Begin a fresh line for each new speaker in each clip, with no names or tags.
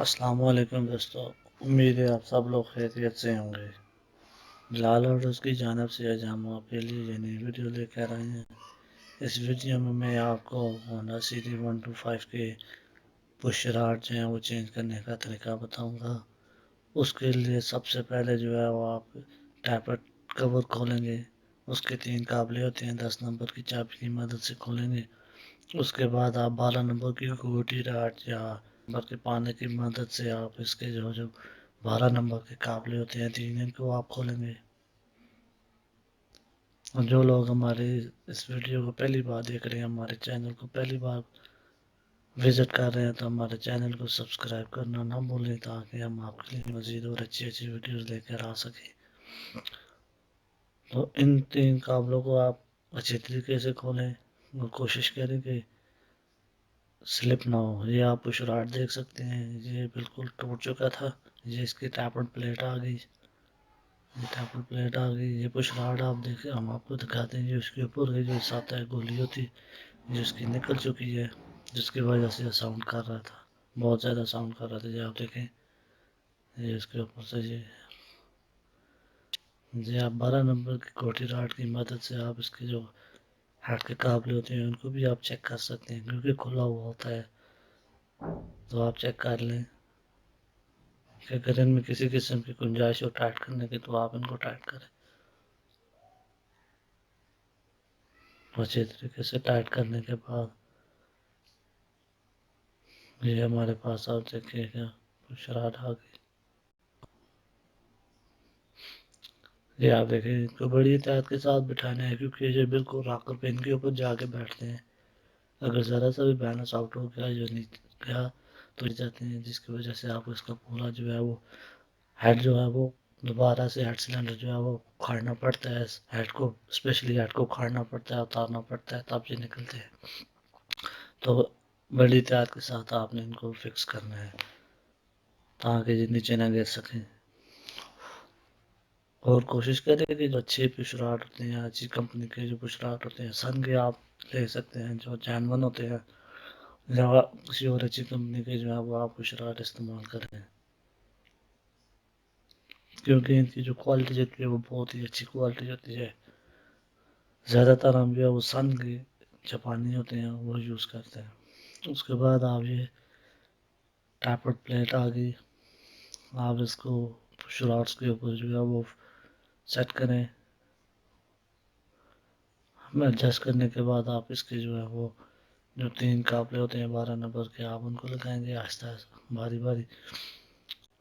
السلام علیکم دوستو، امید ہے آپ سب لوگ خیریت سے ہوں گے۔ بلال اور اس کی جانب سے آج ہم آپ کے لیے یہ نئی ویڈیو لے کر آئے ہیں۔ اس ویڈیو میں آپ کو ہونڈا سٹی 125 کے پش راڈ جو ہیں وہ چینج کرنے کا طریقہ بتاؤں گا۔ اس کے لیے سب سے پہلے جو ہے وہ آپ ٹیپر کور کھولیں گے۔ اس کے 3 قابلے ہوتے ہیں، 10 نمبر کی چابی کی مدد سے کھولیں گے۔ اس کے بعد آپ 12 نمبر کی گوٹی راڈ یا نمبر کے پانے کی مدد سے آپ اس کے جو 12 نمبر کے قابلے ہوتے ہیں 3 ان کو آپ کھولیں گے۔ اور جو لوگ ہمارے اس ویڈیو کو پہلی بار دیکھ رہے ہیں، ہمارے چینل کو پہلی بار وزٹ کر رہے ہیں، تو ہمارے چینل کو سبسکرائب کرنا نہ بھولیں تاکہ ہم آپ کے لیے مزید اور اچھی ویڈیوز لے کر آ سکیں۔ تو ان 3 قابلوں کو آپ اچھے طریقے سے کھولیں اور کوشش کریں کہ سلپ نہ ہو۔ یہ آپ پش راڈ دیکھ سکتے ہیں، یہ بالکل ٹوٹ چکا تھا۔ یہ اس کی ٹیپر پلیٹ آ گئی، یہ پش راڈ آپ دیکھیں، ہم آپ کو دکھاتے ہیں۔ یہ اس کے اوپر جو ساتھ ہے گولی ہوتی جو اس کی نکل چکی ہے، جس کی وجہ سے یہ ساؤنڈ کر رہا تھا، بہت زیادہ ساؤنڈ کر رہا تھا۔ یہ آپ دیکھیں، یہ اس کے اوپر سے یہ آپ 12 نمبر کی کوٹی راڈ کی مدد سے آپ اس کے جو ہیڈ کے قابلے ہوتے ہیں ان کو بھی آپ چیک کر سکتے ہیں، کیونکہ کھلا ہوا ہوتا ہے تو آپ چیک کر لیں کہ اگر ان میں کسی قسم کی گنجائش ہو ٹائٹ کرنے کی تو آپ ان کو ٹائٹ کریں۔ اچھے طریقے سے ٹائٹ کرنے کے بعد یہ ہمارے پاس آپ دیکھیے گا پش راڈ آ گئی۔ یہ آپ دیکھیں، ان کو بڑی احتیاط کے ساتھ بٹھانا ہے کیونکہ یہ بالکل راکر پین کے اوپر جا کے بیٹھتے ہیں۔ اگر ذرا سا بھی بیلنس آؤٹ ہو گیا جو نہیں گیا تو جاتے ہیں، جس کی وجہ سے آپ اس کا پورا جو ہے وہ ہیڈ جو ہے وہ دوبارہ سے ہیڈ سلنڈر جو ہے وہ اکھاڑنا پڑتا ہے، ہیڈ کو اسپیشلی ہیڈ کو اکھاڑنا پڑتا ہے، اتارنا پڑتا ہے تب یہ نکلتے ہیں۔ تو بڑی احتیاط کے ساتھ آپ نے ان کو فکس کرنا ہے تاکہ یہ نیچے نہ گر سکیں۔ اور کوشش کریں کہ جو اچھے پش راڈ ہوتے ہیں، اچھی کمپنی کے جو پش راڈ ہوتے ہیں سن کے آپ لے سکتے ہیں، جو جینون ہوتے ہیں، یا کسی اور اچھی کمپنی کے جو ہے وہ آپ پش راڈ استعمال کریں، کیونکہ ان کی جو کوالٹی ہوتی ہے وہ بہت ہی اچھی کوالٹی ہوتی ہے۔ زیادہ تر ہم جو ہے وہ سن کے جاپانی ہوتے ہیں وہ یوز کرتے ہیں۔ اس کے بعد آپ یہ ٹیپر پلیٹ آ گئی، آپ اس کو پش راڈس کے اوپر جو ہے وہ سیٹ کریں۔ ایڈجسٹ کرنے کے بعد آپ اس کے جو ہے وہ جو 3 قابلے ہوتے ہیں 12 نمبر کے، آپ ان کو لگائیں گے آہستہ آہستہ باری باری۔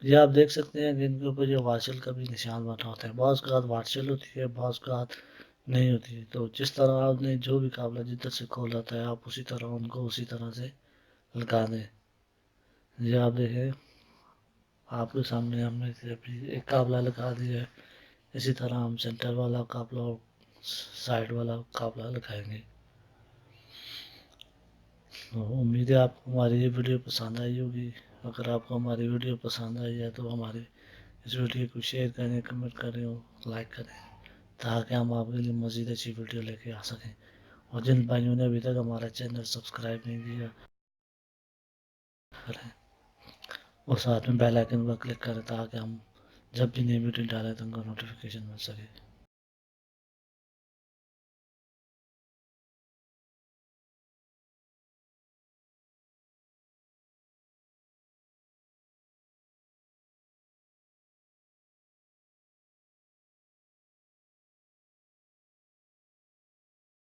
یہ آپ دیکھ سکتے ہیں کہ ان کے اوپر یہ واشل کا بھی نشان بنا ہوتا ہے، بعض اوقات واشل ہوتی ہے، بعض اوقات نہیں ہوتی ہے۔ تو جس طرح آپ نے جو بھی قابلہ جدھر سے کھولا تھا آپ اسی طرح ان کو اسی طرح سے لگا دیں۔ یہ آپ دیکھیں، آپ کے سامنے ہم نے ایک قابلہ لگا دیا ہے، اسی طرح ہم سینٹر والا قابلہ اور سائڈ والا قابلہ لگائیں گے۔ امید ہے آپ کو ہماری یہ ویڈیو پسند آئی ہوگی۔ اگر آپ کو ہماری ویڈیو پسند آئی ہے تو ہماری اس ویڈیو کو شیئر کریں، کمنٹ کریں اور لائک کریں تاکہ ہم آپ کے لیے مزید اچھی ویڈیو لے کے آ سکیں۔ اور جن بھائیوں نے ابھی تک ہمارا چینل سبسکرائب نہیں کیا کریں اور ساتھ میں بیل آئکن پر کلک کریں تاکہ ہم جب بھی نئی ویڈیو ڈالیں تو ان کو نوٹیفیکیشن مل سکے۔